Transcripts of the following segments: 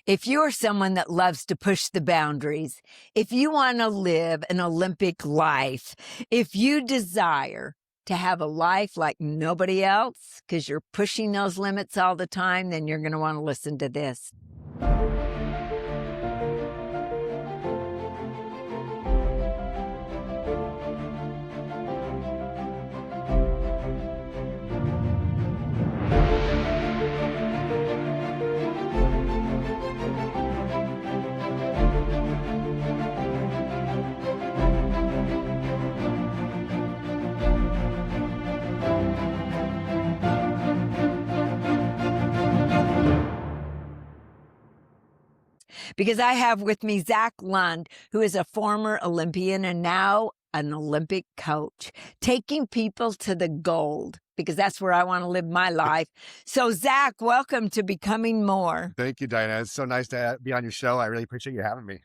If you are someone that loves to push the boundaries, if you want to live an Olympic life, if you desire to have a life like nobody else because you're pushing those limits all the time, then you're going to want to listen to this. Because I have with me Zach Lund, who is a former Olympian and now an Olympic coach, taking people to the gold, because that's where I want to live my life. So, Zach, welcome to Becoming More. Thank you, Dianna. It's so nice to be on your show. I really appreciate you having me.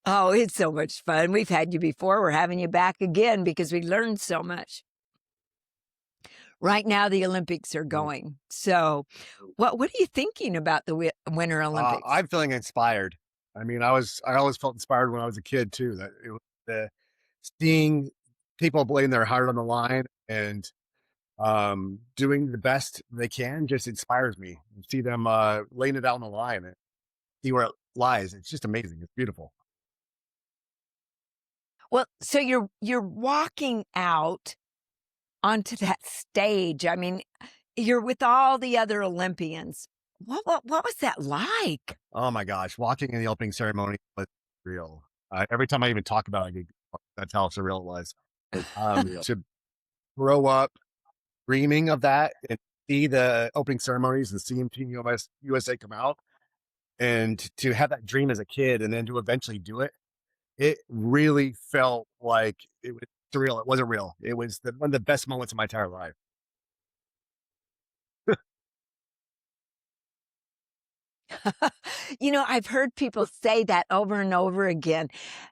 Oh, it's so much fun. We've had you before. We're having you back again because we learned so much. Right now, the Olympics are going. So what are you thinking about the Winter Olympics? I'm feeling inspired. I mean, I always felt inspired when I was a kid too, that seeing people laying their heart on the line and doing the best they can just inspires me. See them laying it out on the line and see where it lies. It's just amazing. It's beautiful. Well, so you're walking out onto that stage. I mean, you're with all the other Olympians. What was that like? Oh my gosh, walking in the opening ceremony was real. Every time I even talk about it, that's how surreal it was. To grow up dreaming of that and see the opening ceremonies and seeing Team USA come out, and to have that dream as a kid and then to eventually do it, it really felt like it was surreal. It wasn't real. It was one of the best moments of my entire life. You know, I've heard people say that over and over again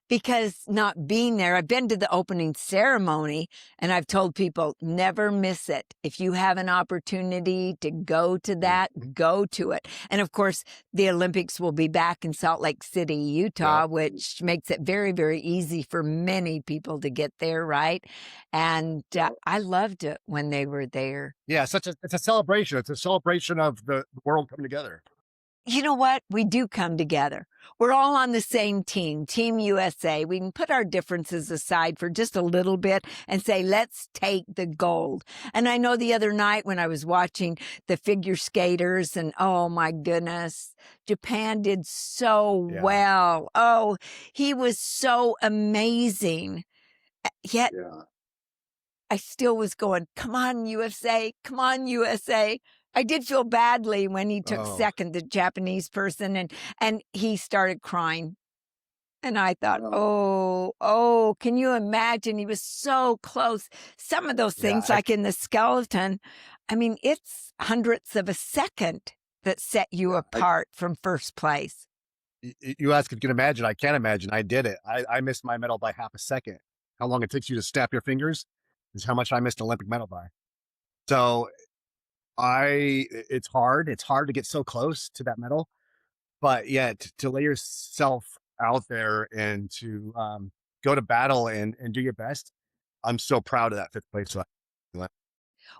because not being there, I've been to the opening ceremony and I've told people never miss it. If you have an opportunity to go to that, go to it. And of course, the Olympics will be back in Salt Lake City, Utah, which makes it very, very easy for many people to get there, right? And I loved it when they were there. Yeah, it's a celebration. It's a celebration of the world coming together. You know what? We do come together. We're all on the same team, Team USA. We can put our differences aside for just a little bit and say, let's take the gold. And I know the other night when I was watching the figure skaters and oh my goodness, Japan did so well. Oh, he was so amazing. Yet I still was going, come on, USA, come on, USA. I did feel badly when he took second, the Japanese person, and he started crying. And I thought, can you imagine? He was so close. Some of those things, like in the skeleton, I mean, it's hundredths of a second that set you apart from first place. You ask if you can imagine. I can't imagine. I did it. I missed my medal by half a second. How long it takes you to snap your fingers is how much I missed Olympic medal by. So it's hard. It's hard to get so close to that medal, but yet to lay yourself out there and to go to battle and do your best. I'm so proud of that fifth place.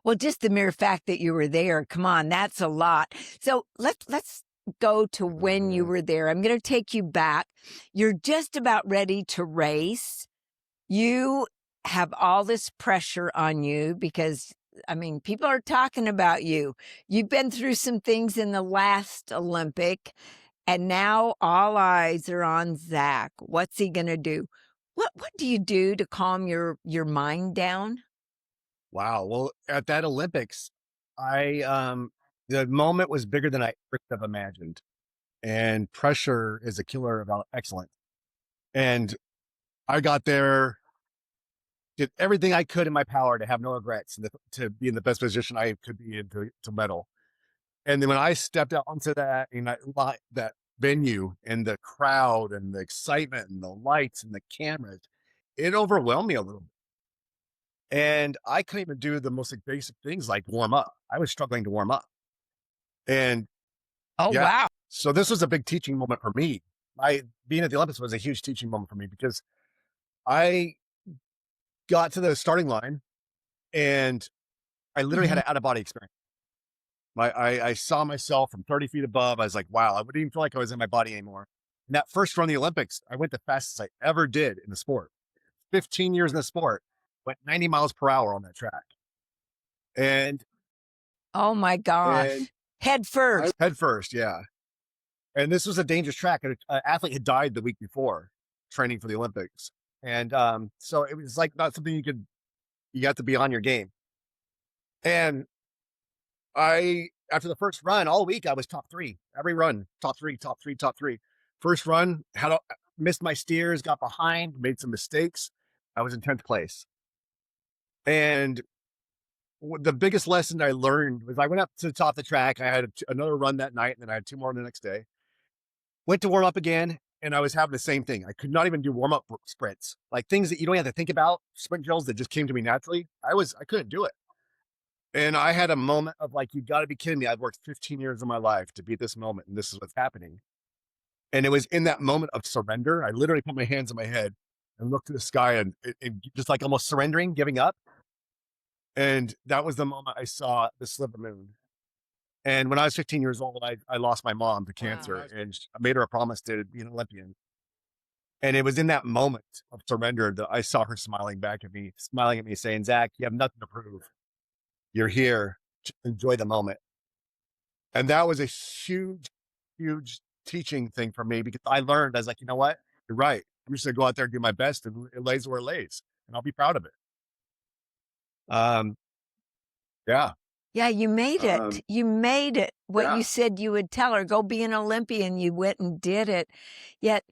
Well, just the mere fact that you were there, come on, that's a lot. So let's go to when you were there. I'm going to take you back. You're just about ready to race. You have all this pressure on you because I mean, people are talking about you. You've been through some things in the last Olympic, and now all eyes are on Zach. What's he going to do? What do you do to calm your mind down? Wow. Well, at that Olympics, the moment was bigger than I could have imagined. And pressure is a killer of excellence. And I got there, did everything I could in my power to have no regrets and to be in the best position I could be in to medal. And then when I stepped out onto that that venue and the crowd and the excitement and the lights and the cameras, it overwhelmed me a little bit. And I couldn't even do the most basic things like warm up. I was struggling to warm up. And wow. So this was a big teaching moment for me. I being at the Olympics was a huge teaching moment for me because I got to the starting line and I literally had Mhm. an out of body experience. I saw myself from 30 feet above. I was like, wow, I wouldn't even feel like I was in my body anymore. And that first run of the Olympics, I went the fastest I ever did in the sport. 15 years in the sport, went 90 miles per hour on that track. And Oh my and gosh. Head first. head first, yeah. And this was a dangerous track. An athlete had died the week before training for the Olympics. And so it was like not something you got to be on your game. And after the first run, all week I was top three. Every run, top three, top three, top three. First run, missed my steers, got behind, made some mistakes. I was in 10th place. And the biggest lesson I learned was I went up to the top of the track. I had another run that night, and then I had two more the next day. Went to warm up again, and I was having the same thing. I could not even do warm up sprints, like things that you don't have to think about, sprint drills that just came to me naturally. I couldn't do it. And I had a moment of like, you got to be kidding me. I've worked 15 years of my life to be at this moment, and this is what's happening. And it was in that moment of surrender. I literally put my hands on my head and looked to the sky and just like almost surrendering, giving up. And that was the moment I saw the sliver moon. And when I was 15 years old, I lost my mom to cancer. Wow. And I made her a promise to be an Olympian. And it was in that moment of surrender that I saw her smiling back at me, smiling at me, saying, Zach, you have nothing to prove. You're here. Just enjoy the moment. And that was a huge, huge teaching thing for me because I learned, I was like, you know what? You're right. I'm just going to go out there and do my best, and it lays where it lays, and I'll be proud of it. Um, yeah. Yeah, you made it. You made it. What you Yeah. said you would tell her, go be an Olympian. You went and did it. Yet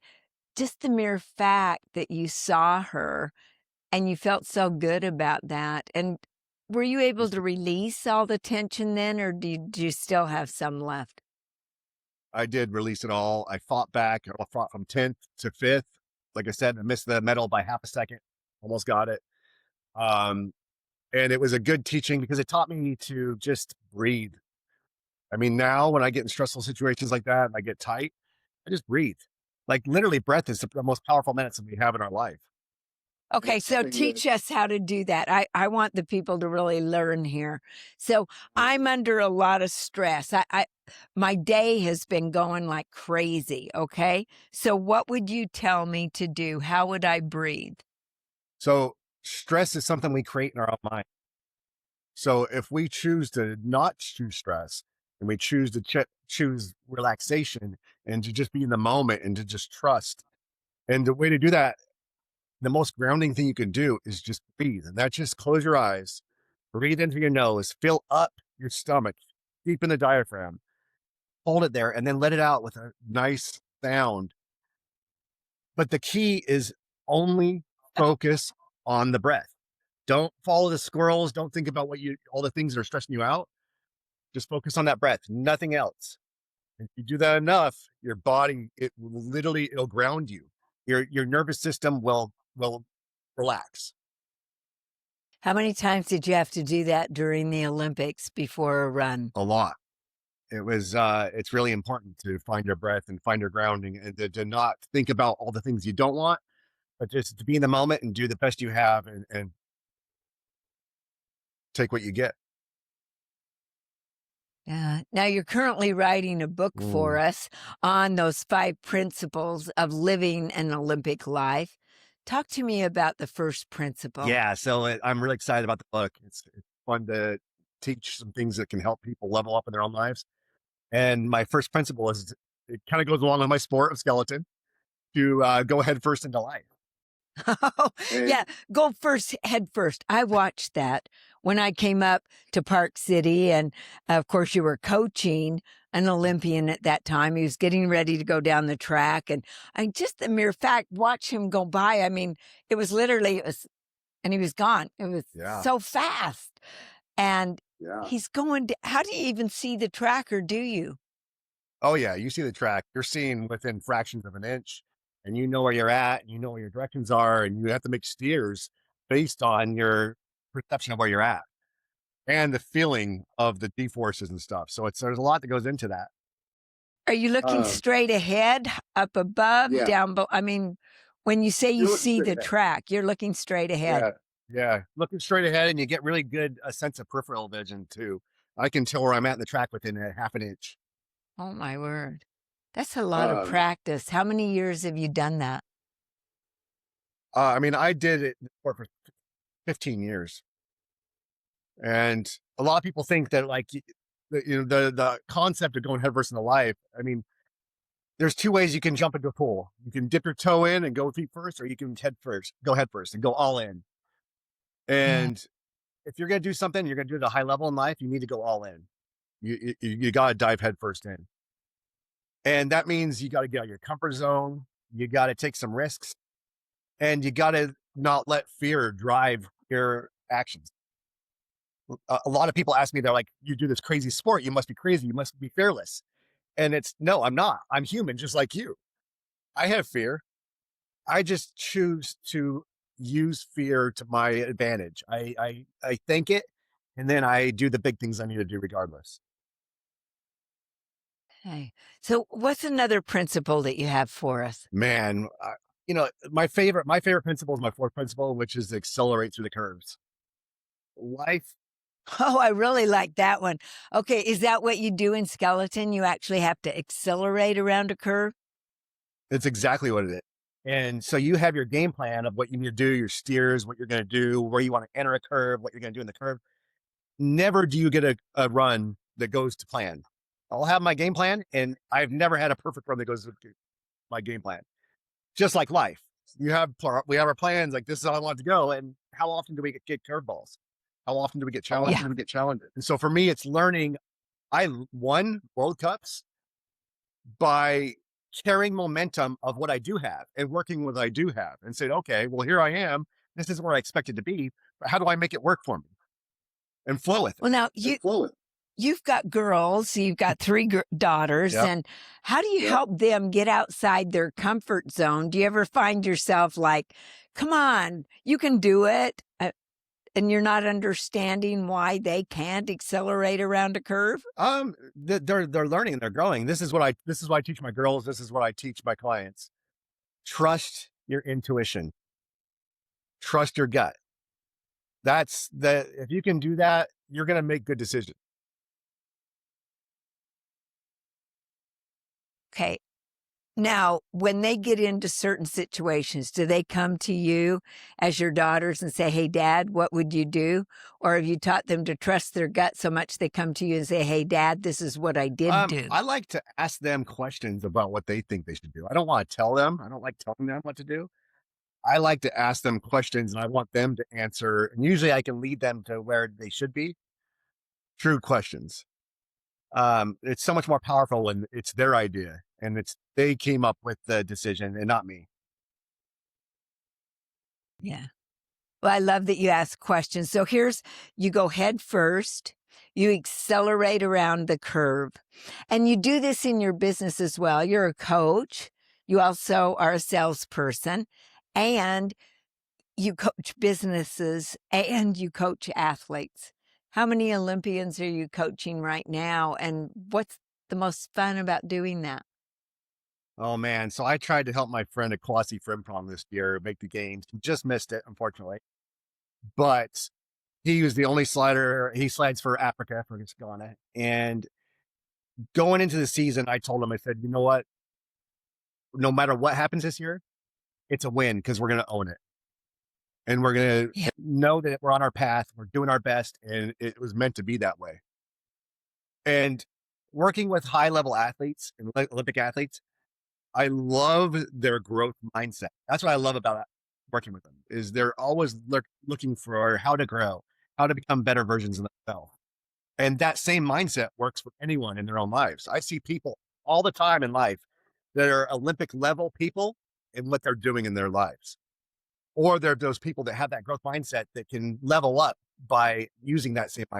just the mere fact that you saw her and you felt so good about that. And were you able to release all the tension then, or do you still have some left? I did release it all. I fought back. I fought from 10th to 5th. Like I said, I missed the medal by half a second. Almost got it. Um, and it was a good teaching because it taught me to just breathe. I mean, now when I get in stressful situations like that and I get tight, I just breathe. Like literally, breath is the most powerful medicine we have in our life. Okay, so teach us how to do that. I want the people to really learn here. So I'm under a lot of stress. My day has been going like crazy. Okay. So what would you tell me to do? How would I breathe? So stress is something we create in our own mind. So if we choose to not choose stress and we choose to choose relaxation and to just be in the moment and to just trust, and the way to do that, the most grounding thing you can do is just breathe. And that's just close your eyes, breathe into your nose, fill up your stomach, deep in the diaphragm, hold it there, and then let it out with a nice sound. But the key is only focus on the breath. Don't follow the squirrels. Don't think about all the things that are stressing you out. Just focus on that breath, nothing else. If you do that enough, your body, it'll ground you. Your nervous system will relax. How many times did you have to do that during the Olympics before a run? A lot. It's really important to find your breath and find your grounding and to not think about all the things you don't want, but just to be in the moment and do the best you have and take what you get. Yeah. Now you're currently writing a book for Mm. us on those 5 principles of living an Olympic life. Talk to me about the first principle. Yeah. So I'm really excited about the book. It's fun to teach some things that can help people level up in their own lives. And my first principle is it kind of goes along with my sport of skeleton to go head first into life. Oh, yeah, go first, head first. I watched that when I came up to Park City, and of course, you were coaching an Olympian at that time. He was getting ready to go down the track, and I just the mere fact watch him go by. I mean, it was literally and he was gone. It was so fast, and he's going. How do you even see the track, or do you? Oh yeah, you see the track. You're seeing within fractions of an inch, and you know where you're at, and you know where your directions are, and you have to make steers based on your perception of where you're at and the feeling of the G forces and stuff. So there's a lot that goes into that. Are you looking straight ahead, up above, Yeah. down below? I mean, when you say you You're looking see straight the ahead. track, you're looking straight ahead. Yeah. Yeah, looking straight ahead, and you get really good a sense of peripheral vision too. I can tell where I'm at in the track within a half an inch. Oh my word. That's a lot of Um, practice. How many years have you done that? I mean, I did it for 15 years, and a lot of people think that like the concept of going headfirst into life. I mean, there's two ways you can jump into a pool. You can dip your toe in and go feet first, or you can go head first and go all in. Yeah. And if you're going to do something, you're going to do it at a high level in life, you need to go all in. You got to dive head first in. And that means you got to get out of your comfort zone. You got to take some risks, and you got to not let fear drive your actions. A lot of people ask me, they're like, you do this crazy sport. You must be crazy. You must be fearless. And it's no, I'm not. I'm human, just like you. I have fear. I just choose to use fear to my advantage. I think it, and then I do the big things I need to do regardless. Okay. So what's another principle that you have for us? Man, my favorite principle is my fourth principle, which is accelerate through the curves. Life, Oh, I really like that one. Okay. Is that what you do in skeleton? You actually have to accelerate around a curve? it's exactly what it is. And so you have your game plan of what you need to do, your steers, what you're going to do, where you want to enter a curve, what you're going to do in the curve. Never do you get a run that goes to plan. I'll have my game plan, and I've never had a perfect run that goes with my game plan. Just like life, we have our plans. Like, this is how I want it to go. And how often do we get curveballs? How often do we get how challenged? often do we get challenged? And so for me, it's learning. I won World Cups by carrying momentum of what I do have and working with what I do have, and said, okay, well, here I am. This is where I expected to be. But how do I make it work for me and flow with it? Well, now And flow it. you've got girls, you've got three daughters, Yep. and how do you Yep. help them get outside their comfort zone? Do you ever find yourself like, come on, you can do it? And you're not understanding why they can't accelerate around a curve? They're learning, they're growing. This is what I teach my girls. This is what I teach my clients. Trust your intuition. Trust your gut. If you can do that, you're going to make good decisions. Okay. Now, when they get into certain situations, do they come to you as your daughters and say, hey, Dad, what would you do? Or have you taught them to trust their gut so much they come to you and say, hey, Dad, this is what I did do? I like to ask them questions about what they think they should do. I don't want to tell them. I don't like telling them what to do. I like to ask them questions, and I want them to answer. And usually I can lead them to where they should be through questions. It's so much more powerful when it's their idea and they came up with the decision and not me. Yeah. Well, I love that you ask questions. So you go head first, you accelerate around the curve, and you do this in your business as well. You're a coach. You also are a salesperson, and you coach businesses and you coach athletes. How many Olympians are you coaching right now? And what's the most fun about doing that? Oh man. So I tried to help my friend at Kwasi Frimpong this year make the games. He just missed it, unfortunately. But he was the only slider. He slides for Africa, for Ghana. And going into the season, I told him, I said, you know what? No matter what happens this year, it's a win because we're going to own it. And we're going to know that we're on our path. We're doing our best. And it was meant to be that way. And working with high level athletes and Olympic athletes, I love their growth mindset. That's what I love about working with them is they're always looking for how to grow, how to become better versions of themselves. And that same mindset works for anyone in their own lives. I see people all the time in life that are Olympic level people in what they're doing in their lives. Or they're those people that have that growth mindset that can level up by using that same mindset.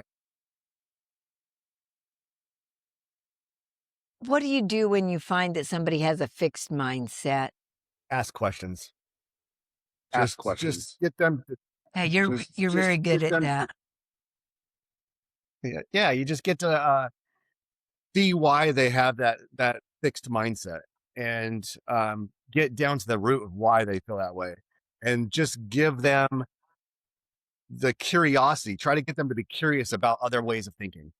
What do you do when you find that somebody has a fixed mindset? Ask questions. Ask questions. Just get them. Hey, you're very good at that. Yeah, you just get to see why they have that fixed mindset and get down to the root of why they feel that way, and just give them the curiosity. Try to get them to be curious about other ways of thinking,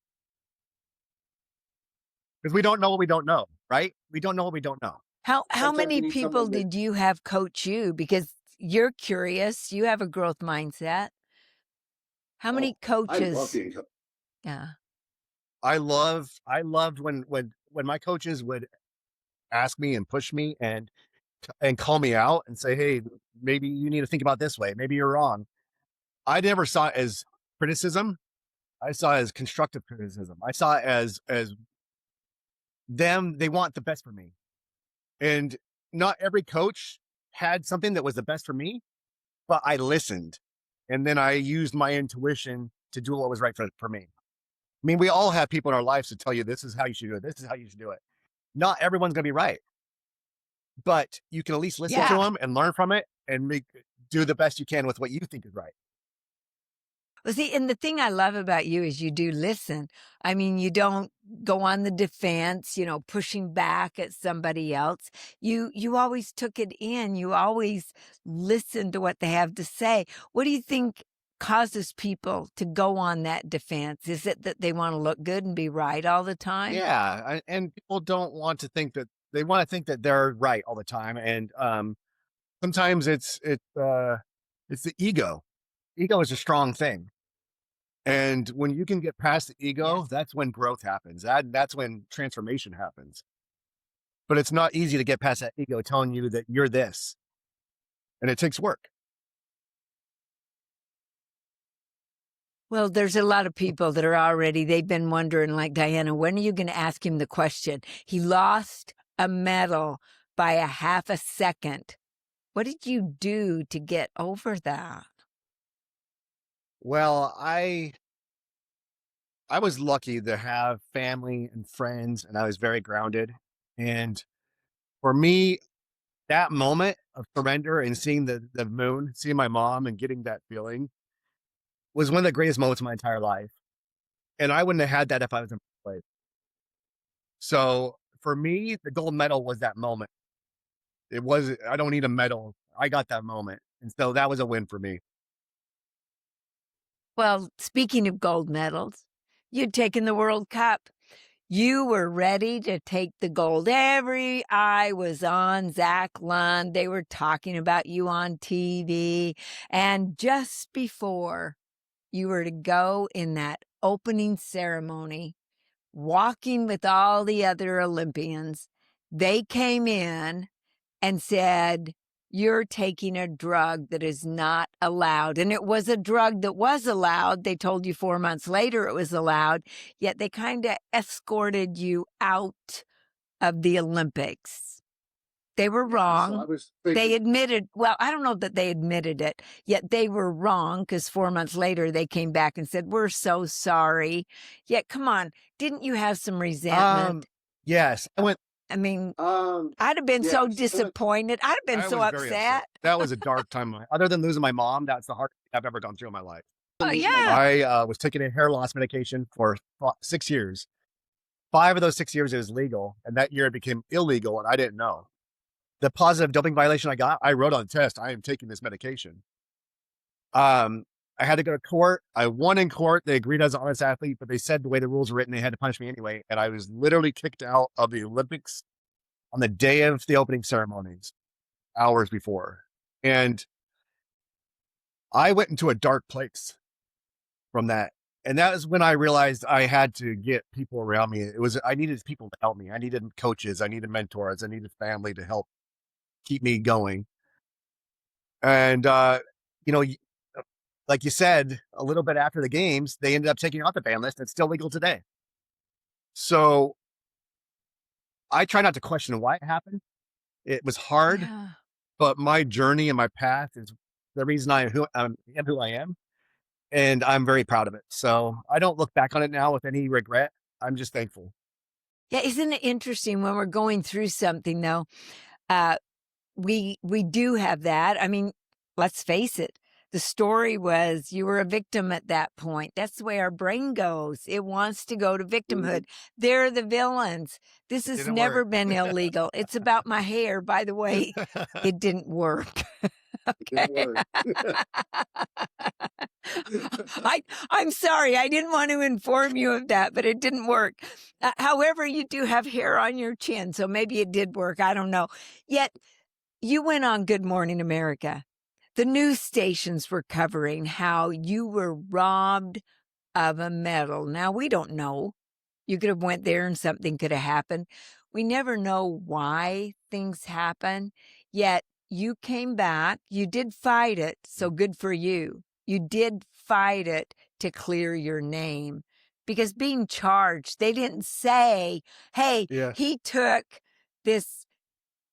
because we don't know what we don't know, right? We don't know what we don't know. How Sometimes many you need people someone that- did you have coach you? Because you're curious, you have a growth mindset. How many I love coaches? being Yeah. I loved when my coaches would ask me and push me and call me out and say, "Hey, maybe you need to think about this way. Maybe you're wrong." I never saw it as criticism. I saw it as constructive criticism. I saw it as them. They want the best for me, and not every coach had something that was the best for me, but I listened, and then I used my intuition to do what was right for me. I mean, we all have people in our lives to tell you this is how you should do it. This is how you should do it. Not everyone's going to be right, but you can at least listen to Yeah. them and learn from it and do the best you can with what you think is right. Well, see, and the thing I love about you is you do listen. I mean, you don't go on the defense, pushing back at somebody else. You always took it in. You always listened to what they have to say. What do you think causes people to go on that defense? Is it that they want to look good and be right all the time? Yeah, and people don't want to think that they want to think that they're right all the time, and sometimes it's the ego. Ego is a strong thing, and when you can get past the ego, Yes. that's when growth happens. That's when transformation happens. But it's not easy to get past that ego telling you that you're this, and it takes work. Well, there's a lot of people that are they've been wondering, like Dianna, when are you going to ask him the question? He lost a medal by a half a second. What did you do to get over that? Well, I was lucky to have family and friends, and I was very grounded. And for me, that moment of surrender and seeing the moon, seeing my mom and getting that feeling was one of the greatest moments of my entire life. And I wouldn't have had that if I was in first place. So for me, the gold medal was that moment. I don't need a medal. I got that moment. And so that was a win for me. Well, speaking of gold medals, you'd taken the World Cup. You were ready to take the gold. Every eye was on Zach Lund. They were talking about you on TV. And just before you were to go in that opening ceremony, walking with all the other Olympians, they came in and said, "You're taking a drug that is not allowed." And it was a drug that was allowed. They told you 4 months later it was allowed, yet they kind of escorted you out of the Olympics. They were wrong. So I was thinking, They admitted, well, I don't know that they admitted it, yet they were wrong because 4 months later they came back and said, "We're so sorry." Yet, come on, didn't you have some resentment? Yes, I mean, um, I'd have been yes, so disappointed. I'd have been I so was very upset. That was a dark time. Other than losing my mom, that's the hardest thing I've ever gone through in my life. Oh, yeah. I was taking a hair loss medication for 6 years. 5 of those 6 years it was legal, and that year it became illegal, and I didn't know. The positive doping violation I got, I wrote on the test, "I am taking this medication." I had to go to court. I won in court. They agreed as an honest athlete, but they said the way the rules were written, they had to punish me anyway. And I was literally kicked out of the Olympics on the day of the opening ceremonies, hours before. And I went into a dark place from that. And that was when I realized I had to get people around me. I needed people to help me. I needed coaches. I needed mentors. I needed family to help keep me going. And, like you said, a little bit after the games, they ended up taking out the ban list. It's still legal today. So I try not to question why it happened. It was hard, Yeah. but my journey and my path is the reason I am who I am. And I'm very proud of it. So I don't look back on it now with any regret. I'm just thankful. Yeah, isn't it interesting when we're going through something though? We do have that. I mean, let's face it. The story was you were a victim at that point. That's the way our brain goes. It wants to go to victimhood. They're the villains. This has Didn't never work. been illegal. It's about my hair. By the way, it didn't work. Okay. Didn't I'm sorry. I didn't want to inform you of that, but it didn't work. However, you do have hair on your chin, so maybe it did work. I don't know. Yet you went on Good Morning America. The news stations were covering how you were robbed of a medal. Now, we don't know. You could have went there and something could have happened. We never know why things happen. Yet you came back. You did fight it. So good for you. You did fight it to clear your name. Because being charged, they didn't say, hey, Yeah. he took this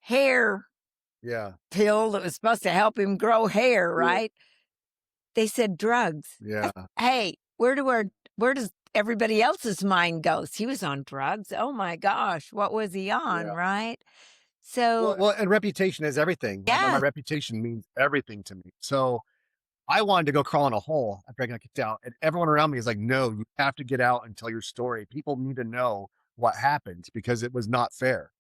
hair Yeah. pill that was supposed to help him grow hair, right? They said drugs. Yeah. Hey, where does everybody else's mind go? He was on drugs. Oh my gosh, what was he on, right? So Well, and reputation is everything. My yeah, reputation means everything to me. So I wanted to go crawl in a hole after I got kicked out. And everyone around me is like, no, you have to get out and tell your story. People need to know what happened because it was not fair.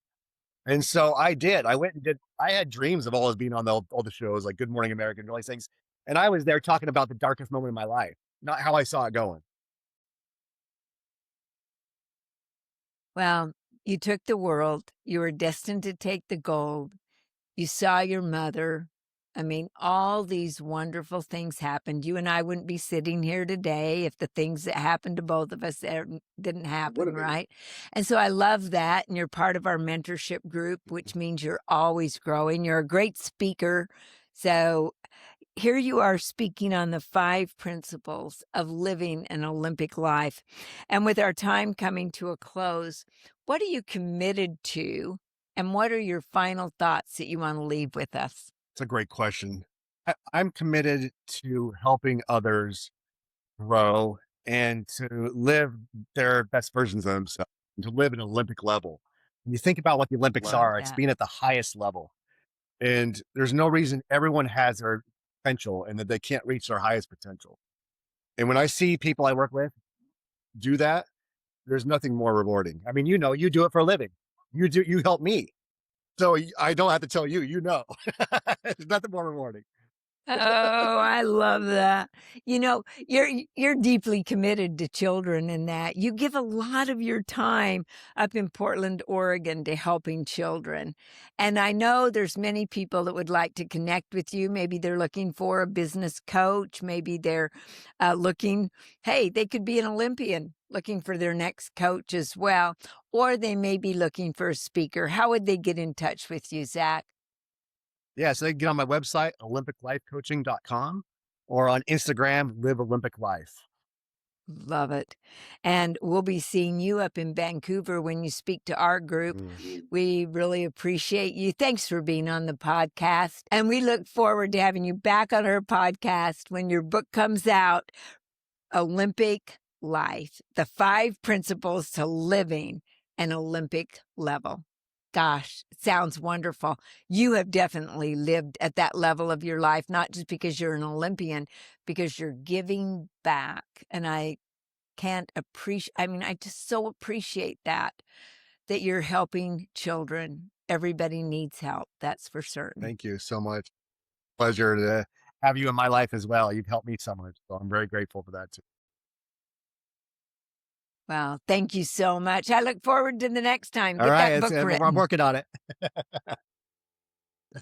And so I did. I went and did. I had dreams of always being on all the shows like Good Morning America and all these things. And I was there talking about the darkest moment in my life, not how I saw it going. well, you took the world. You were destined to take the gold. You saw your mother. I mean, all these wonderful things happened. You and I wouldn't be sitting here today if the things that happened to both of us didn't happen, right? And so I love that. And you're part of our mentorship group, which means you're always growing. You're a great speaker. So here you are speaking on the 5 principles of living an Olympic life. And with our time coming to a close, what are you committed to? And what are your final thoughts that you want to leave with us? It's a great question. I'm committed to helping others grow and to live their best versions of themselves, and to live at an Olympic level. When you think about what the Olympics Love are, it's that. being at the highest level. And there's no reason everyone has their potential and that they can't reach their highest potential. And when I see people I work with do that, there's nothing more rewarding. I mean, you do it for a living. You help me. So I don't have to tell you, there's nothing more rewarding. Oh, I love that. You know, you're deeply committed to children in that. You give a lot of your time up in Portland, Oregon to helping children. And I know there's many people that would like to connect with you. Maybe they're looking for a business coach. Maybe they're looking, hey, they could be an Olympian looking for their next coach as well. Or they may be looking for a speaker. How would they get in touch with you, Zach? Yeah, so they can get on my website, olympiclifecoaching.com, or on Instagram, Live Olympic Life. Love it. And we'll be seeing you up in Vancouver when you speak to our group. We really appreciate you. Thanks for being on the podcast. And we look forward to having you back on our podcast when your book comes out, Olympic Life, the 5 principles to living an Olympic level. Gosh, it sounds wonderful. You have definitely lived at that level of your life, not just because you're an Olympian, because you're giving back. And I just so appreciate that you're helping children. Everybody needs help. That's for certain. Thank you so much. Pleasure to have you in my life as well. You've helped me so much. So I'm very grateful for that too. Well, thank you so much. I look forward to the next time. All Get right. that book written. I'm working on it.